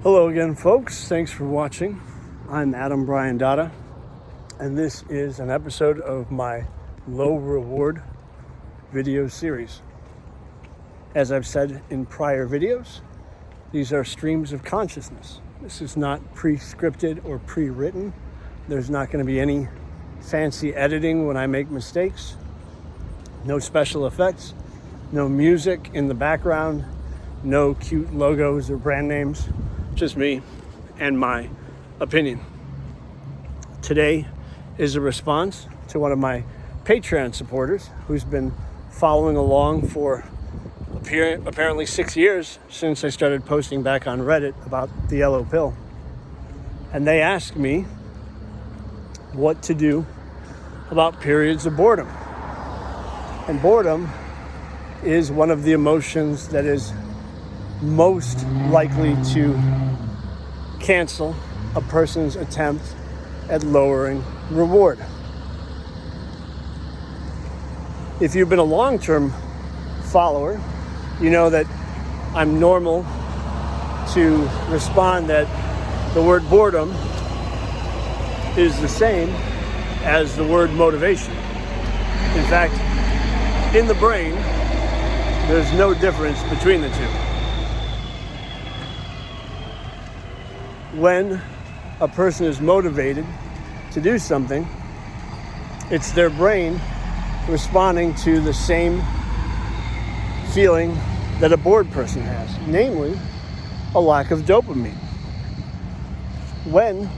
Hello again, folks. Thanks for watching. I'm Adam Brian Dada, and this is an episode of my low reward video series. As I've said in prior videos, these are streams of consciousness. This is not pre-scripted or pre-written. There's not going to be any fancy editing when I make mistakes. No special effects, no music in the background, no cute logos or brand names. Just me and my opinion. Today is a response to one of my Patreon supporters who's been following along for apparently 6 years since I started posting back on Reddit about the yellow pill. And they asked me what to do about periods of boredom. And boredom is one of the emotions that is most likely to cancel a person's attempt at lowering reward. If you've been a long-term follower, you know that I'm normal to respond that the word boredom is the same as the word motivation. In fact, in the brain, there's no difference between the two. When a person is motivated to do something, it's their brain responding to the same feeling that a bored person has, namely a lack of dopamine. When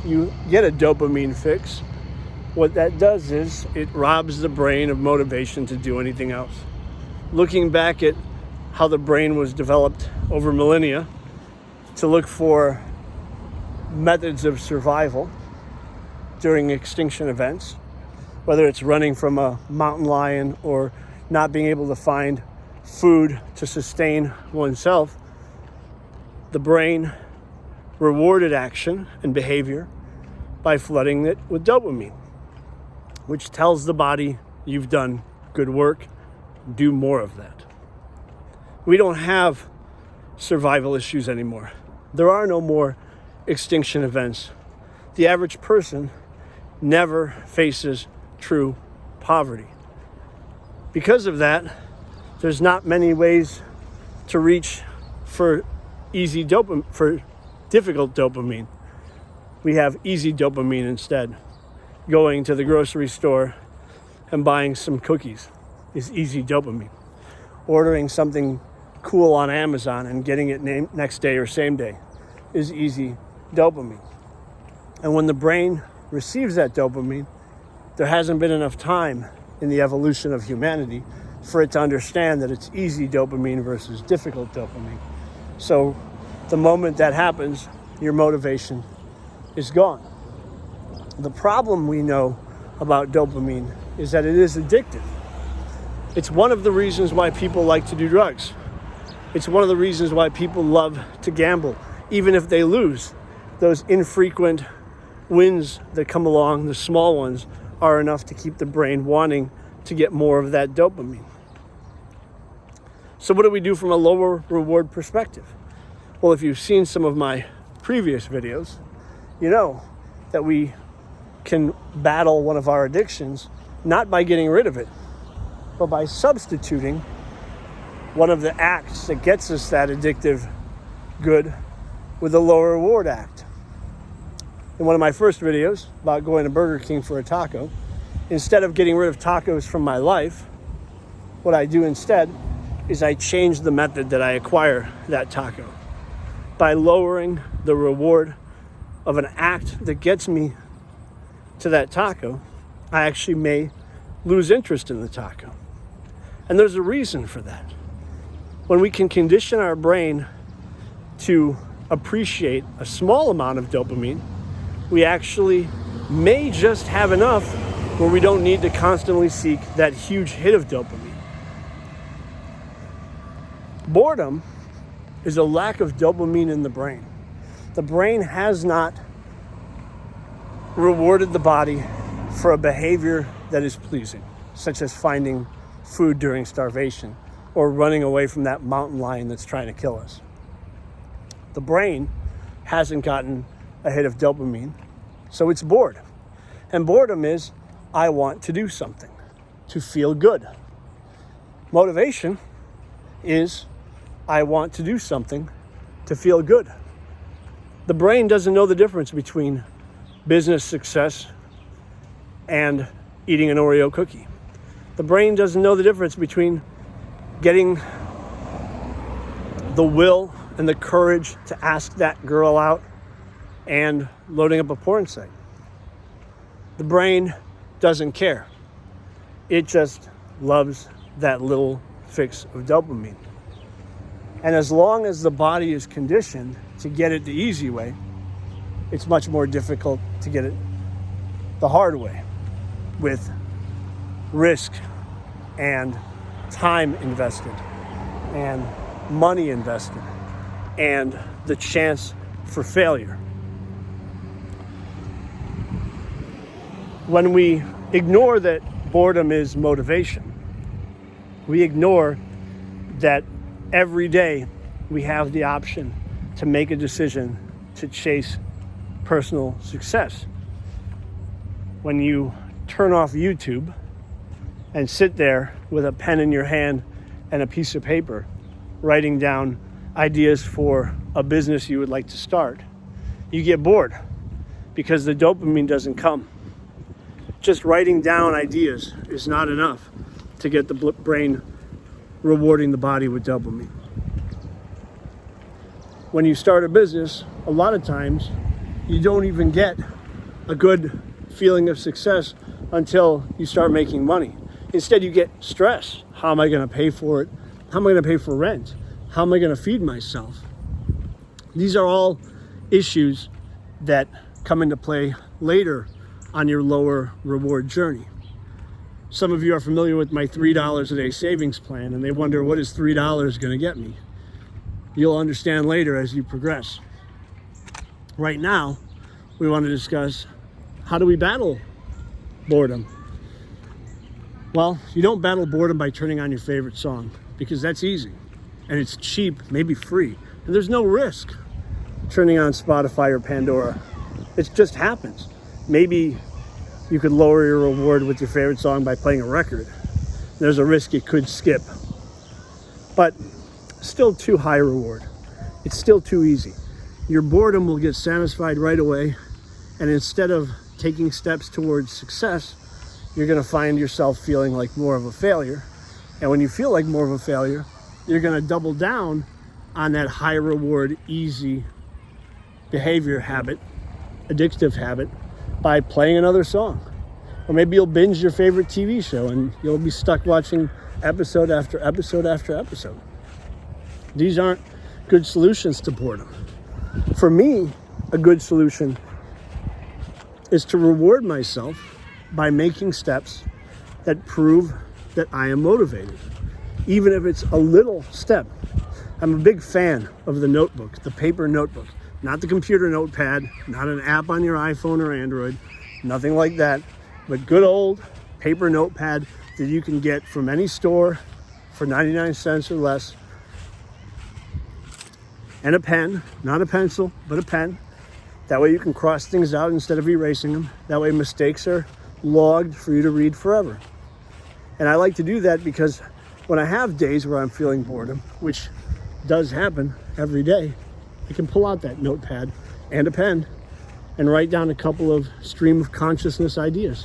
you get a dopamine fix, what that does is it robs the brain of motivation to do anything else. Looking back at how the brain was developed over millennia to look for methods of survival during extinction events, whether it's running from a mountain lion or not being able to find food to sustain oneself, the brain rewarded action and behavior by flooding it with dopamine, which tells the body you've done good work, do more of that. We don't have survival issues anymore. There are no more extinction events. The average person never faces true poverty. Because of that, there's not many ways to reach for difficult dopamine. We have easy dopamine instead. Going to the grocery store and buying some cookies is easy dopamine. Ordering something cool on Amazon and getting it next day or same day is easy dopamine. And when the brain receives that dopamine, there hasn't been enough time in the evolution of humanity for it to understand that it's easy dopamine versus difficult dopamine. So the moment that happens, your motivation is gone. The problem we know about dopamine is that it is addictive. It's one of the reasons why people like to do drugs. It's one of the reasons why people love to gamble, even if they lose. Those infrequent wins that come along, the small ones, are enough to keep the brain wanting to get more of that dopamine. So what do we do from a lower reward perspective? Well, if you've seen some of my previous videos, you know that we can battle one of our addictions not by getting rid of it, but by substituting one of the acts that gets us that addictive good with a lower reward act. In one of my first videos about going to Burger King for a taco, instead of getting rid of tacos from my life, what I do instead is I change the method that I acquire that taco. By lowering the reward of an act that gets me to that taco, I actually may lose interest in the taco. And there's a reason for that. When we can condition our brain to appreciate a small amount of dopamine, we actually may just have enough where we don't need to constantly seek that huge hit of dopamine. Boredom is a lack of dopamine in the brain. The brain has not rewarded the body for a behavior that is pleasing, such as finding food during starvation or running away from that mountain lion that's trying to kill us. The brain hasn't gotten a hit of dopamine, so it's bored. And boredom is, I want to do something to feel good. Motivation is, I want to do something to feel good. The brain doesn't know the difference between business success and eating an Oreo cookie. The brain doesn't know the difference between getting the will and the courage to ask that girl out and loading up a porn site. The brain doesn't care. It just loves that little fix of dopamine. And as long as the body is conditioned to get it the easy way, it's much more difficult to get it the hard way, with risk and time invested and money invested and the chance for failure. When we ignore that boredom is motivation, we ignore that every day we have the option to make a decision to chase personal success. When you turn off YouTube and sit there with a pen in your hand and a piece of paper, writing down ideas for a business you would like to start, you get bored because the dopamine doesn't come. Just writing down ideas is not enough to get the brain rewarding the body with dopamine. When you start a business, a lot of times you don't even get a good feeling of success until you start making money. Instead, you get stress. How am I going to pay for it? How am I going to pay for rent? How am I going to feed myself? These are all issues that come into play later on your lower reward journey. Some of you are familiar with my $3 a day savings plan, and they wonder, what is $3 going to get me? You'll understand later as you progress. Right now, we want to discuss, how do we battle boredom? Well, you don't battle boredom by turning on your favorite song, because that's easy and it's cheap, maybe free, and there's no risk turning on Spotify or Pandora. It just happens. Maybe you could lower your reward with your favorite song by playing a record. There's a risk it could skip, but still too high reward. It's still too easy. Your boredom will get satisfied right away, and instead of taking steps towards success, you're going to find yourself feeling like more of a failure. And when you feel like more of a failure, you're going to double down on that high reward, easy behavior habit, addictive habit, by playing another song. Or maybe you'll binge your favorite TV show and you'll be stuck watching episode after episode after episode. These aren't good solutions to boredom. For me, a good solution is to reward myself by making steps that prove that I am motivated, even if it's a little step. I'm a big fan of the notebook, the paper notebook, not the computer notepad, not an app on your iPhone or Android, nothing like that, but good old paper notepad that you can get from any store for 99 cents or less. And a pen, not a pencil, but a pen. That way you can cross things out instead of erasing them. That way mistakes are logged for you to read forever. And I like to do that because when I have days where I'm feeling boredom, which does happen every day, I can pull out that notepad and a pen and write down a couple of stream of consciousness ideas.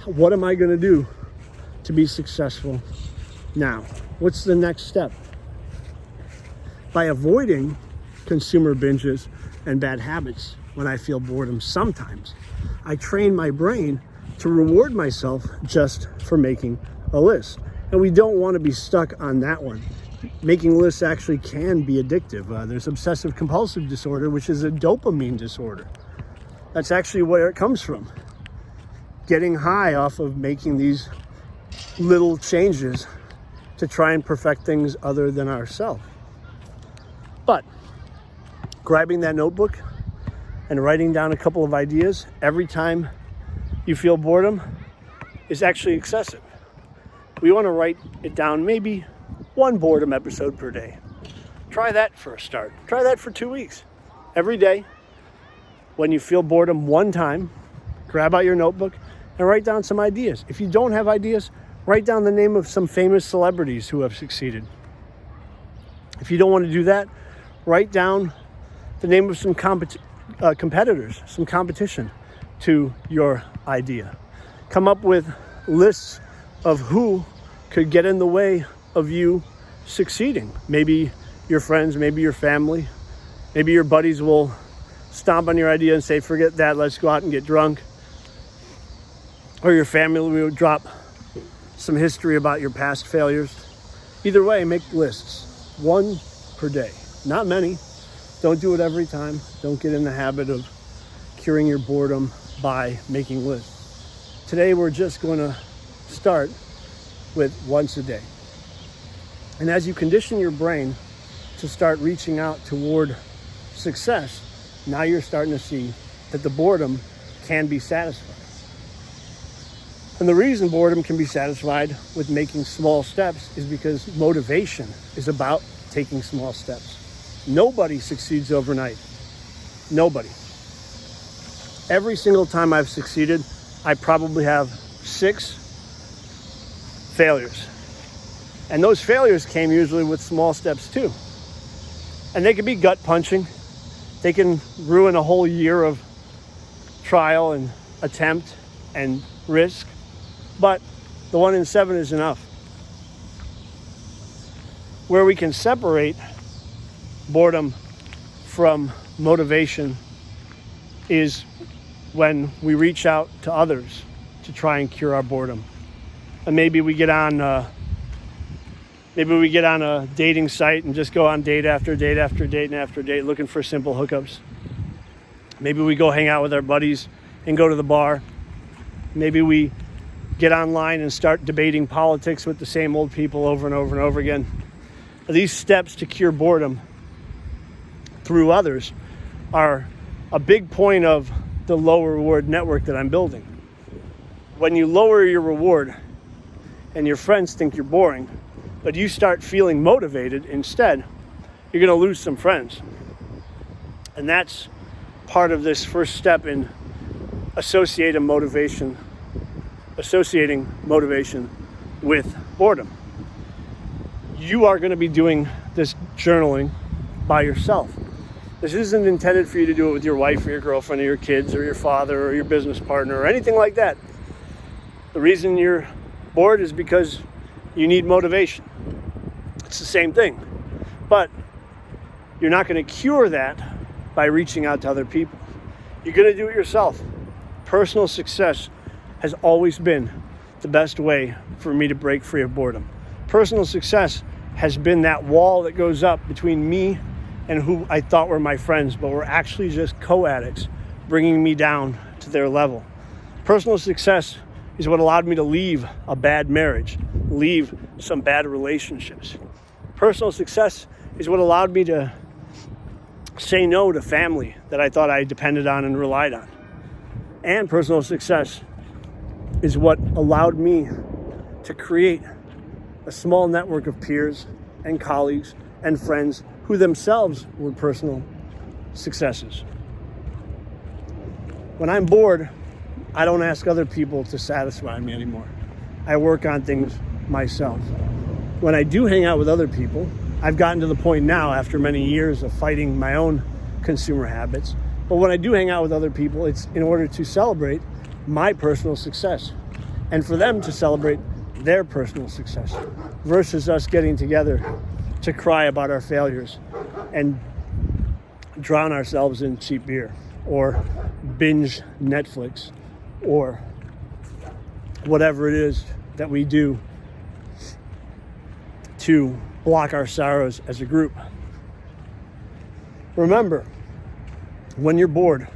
What am I going to do to be successful now? What's the next step? By avoiding consumer binges and bad habits when I feel boredom sometimes, I train my brain to reward myself just for making a list. And we don't want to be stuck on that one. Making lists actually can be addictive. There's obsessive compulsive disorder, which is a dopamine disorder. That's actually where it comes from. Getting high off of making these little changes to try and perfect things other than ourselves. But grabbing that notebook and writing down a couple of ideas every time you feel boredom is actually excessive. We want to write it down, maybe one boredom episode per day. Try that for a start. Try that for 2 weeks. Every day, when you feel boredom one time, grab out your notebook and write down some ideas. If you don't have ideas, write down the name of some famous celebrities who have succeeded. If you don't want to do that, write down the name of some competitors, some competition to your idea. Come up with lists of who could get in the way of you succeeding. Maybe your friends, maybe your family, maybe your buddies will stomp on your idea and say, forget that, let's go out and get drunk. Or your family will drop some history about your past failures. Either way, make lists, one per day, not many. Don't do it every time. Don't get in the habit of curing your boredom by making lists. Today, we're just going to start with once a day. And as you condition your brain to start reaching out toward success, now you're starting to see that the boredom can be satisfied. And the reason boredom can be satisfied with making small steps is because motivation is about taking small steps. Nobody succeeds overnight. Nobody. Every single time I've succeeded, I probably have 6 failures. And those failures came usually with small steps too. And they can be gut punching. They can ruin a whole year of trial and attempt and risk. But the 1 in 7 is enough. Where we can separate boredom from motivation is when we reach out to others to try and cure our boredom. And maybe we get on a dating site and just go on date after date after date and after date looking for simple hookups. Maybe we go hang out with our buddies and go to the bar. Maybe we get online and start debating politics with the same old people over and over and over again. These steps to cure boredom through others are a big point of the low reward network that I'm building. When you lower your reward and your friends think you're boring, but you start feeling motivated instead, you're going to lose some friends. And that's part of this first step in associating motivation with boredom. You are going to be doing this journaling by yourself. This isn't intended for you to do it with your wife or your girlfriend or your kids or your father or your business partner or anything like that. The reason you're bored is because you need motivation. It's the same thing. But you're not going to cure that by reaching out to other people. You're going to do it yourself. Personal success has always been the best way for me to break free of boredom. Personal success has been that wall that goes up between me and who I thought were my friends, but were actually just co-addicts, bringing me down to their level. Personal success is what allowed me to leave a bad marriage, leave some bad relationships. Personal success is what allowed me to say no to family that I thought I depended on and relied on. And personal success is what allowed me to create a small network of peers and colleagues and friends who themselves were personal successes. When I'm bored, I don't ask other people to satisfy me anymore. I work on things myself. When I do hang out with other people, I've gotten to the point now after many years of fighting my own consumer habits. But when I do hang out with other people, it's in order to celebrate my personal success and for them to celebrate their personal success versus us getting together to cry about our failures and drown ourselves in cheap beer or binge Netflix or whatever it is that we do to block our sorrows as a group. Remember, when you're bored,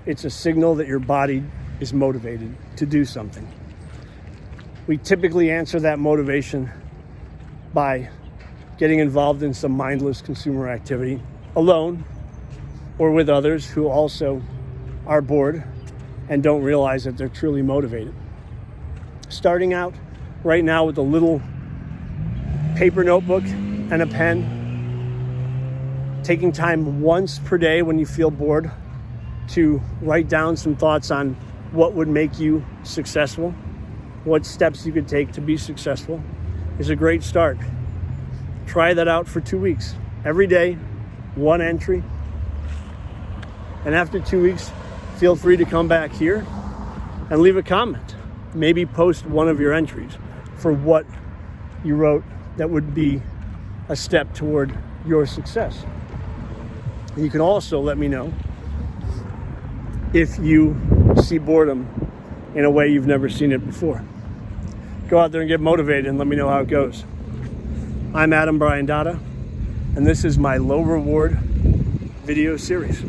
it's a signal that your body is motivated to do something. We typically answer that motivation by getting involved in some mindless consumer activity, alone or with others who also are bored and don't realize that they're truly motivated. Starting out right now with a little paper notebook and a pen, taking time once per day when you feel bored to write down some thoughts on what would make you successful, what steps you could take to be successful, is a great start. Try that out for 2 weeks. Every day, one entry. And after 2 weeks, feel free to come back here and leave a comment. Maybe post one of your entries for what you wrote that would be a step toward your success. And you can also let me know if you see boredom in a way you've never seen it before. Go out there and get motivated and let me know how it goes. I'm Adam Brian Dada, and this is my low reward video series.